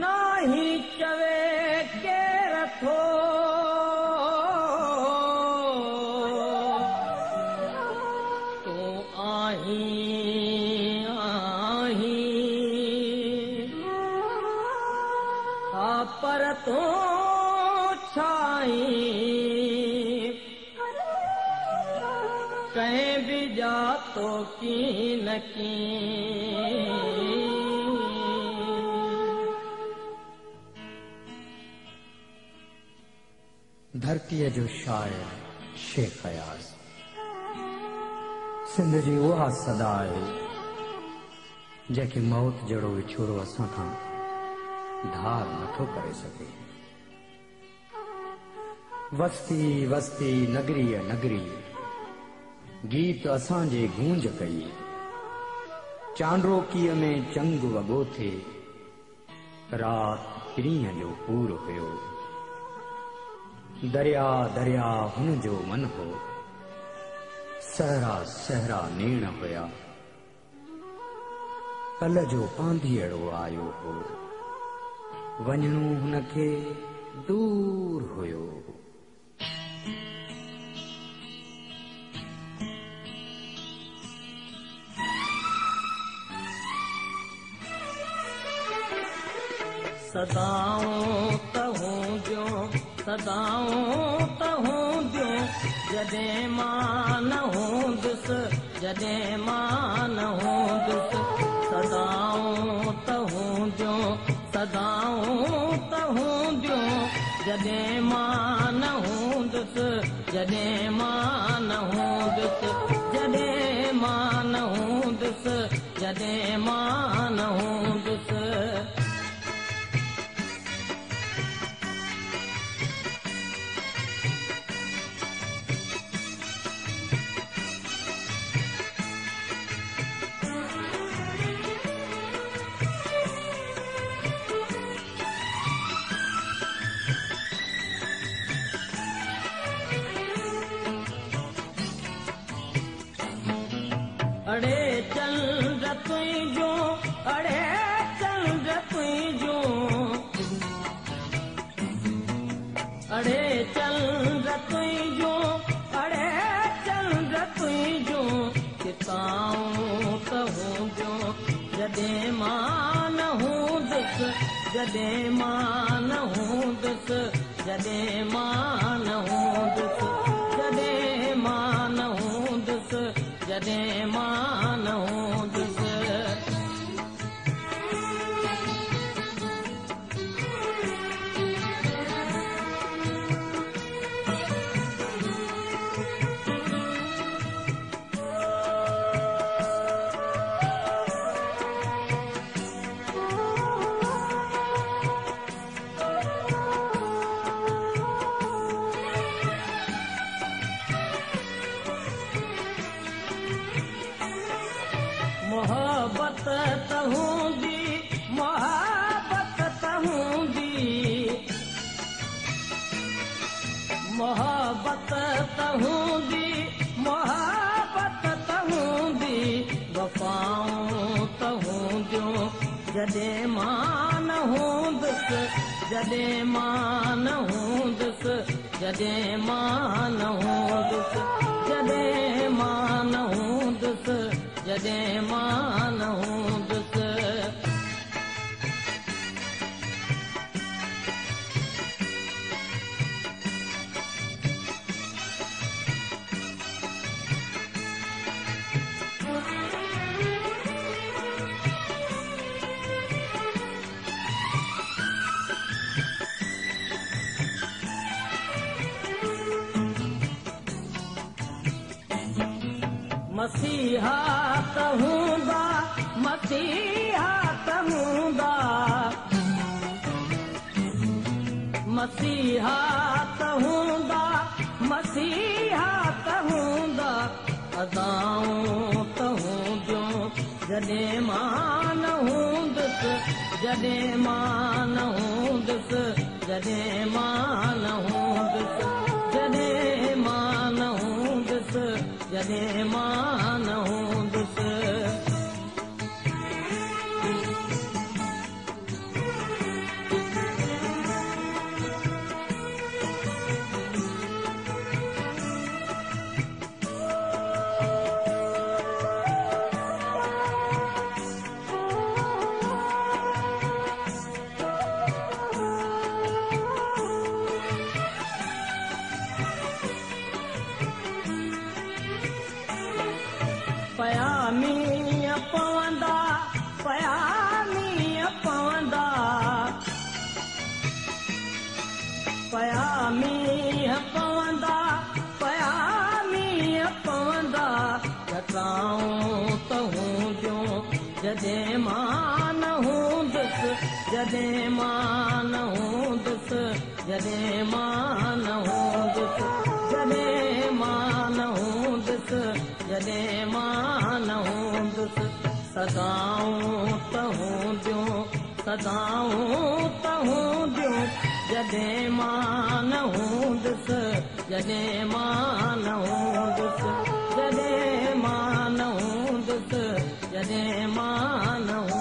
नाही चवे केर थो तू आही आही पर तू छाई कहीं भी जा तो की न की धरतीअ जो शायर शेख अयाज़ सिंध जी उहा सदा आहे जंहिंखे मौत जहिड़ो विछोड़ो असां खां धार नथो करे सघे। वस्ती वस्ती नगरीअ नगरी गीत असांजे गूंज कई चांड्रोकीअ में चंग वॻो थे रात पीरीअ जो पूर हुयो दरिया दरिया हुन जो मन हो सहरा सहरा नेण हुया कल जो पांधीअड़ो आयो हो वञणो हुनखे दूर हुयो। सदाऊं त हूंदियूं सदाऊं त हूंदियूं जॾहिं मां न हूंदुसि जॾहिं मां न हूंदुसि सदाऊं त हूंदियूं सदाऊं त हूंदियूं जॾहिं मां न हूंदुसि जॾहिं मां न हूंदुसि जॾहिं मां न हूंदुसि जॾहिं मां न हूंदुसि। अड़े चंद तुझो अड़े चंद तुझो अड़े चंद तुझो अड़े चंद तुझो किताऊं त हूंदियूं जॾहिं मां न हूंदुसि जॾहिं मां न हूंदुसि जॾहिं मां न हूंदुसि जॾहिं मां न हूंदुसि जॾहिं मां न हूंदुसि। मोहब्बत त हूंदी मोहब्बत त हूंदी मोहब्बत त हूंदी मोहब्बत त हूंदी वफ़ाऊं त हूंदियूं जॾहिं मां न हूंदुसि जॾहिं मां न हूंदुसि जॾहिं मां न हूंदुसि जॾहिं मां न हूंदुसि जॾहिं मां न हूंदुसि। मसीहा त हूंदा मसीहा त हूंदा मसीहा त हूंदा मसीहा त हूंदा अदाऊं त हूंदियूं जॾहिं मां न हूंदुसि जॾहिं मां न हूंदुसि जॾहिं मां न हूंदुसि जॾहिं मां न हूंदुसि जॾहिं मां न हूंदुसि पया मींहं पवंदा पया मींहं पवंदा पया मींहं पवंदा पया मींहं पवंदा जकाऊं त हूंदियूं जॾहिं मां न हूंदुसि जॾहिं मां न हूंदुसि जॾहिं मां न हूंदुसि जॾहिं मां न हूंदुसि जॾहिं मां न हूंदुसि सदाऊं त हूंदियूं सदाऊं त हूंदियूं जॾहिं मां न हूंदुसि जॾहिं मां न हूंदुसि जॾहिं मां न हूंदुसि जॾहिं मां न हूंदुसि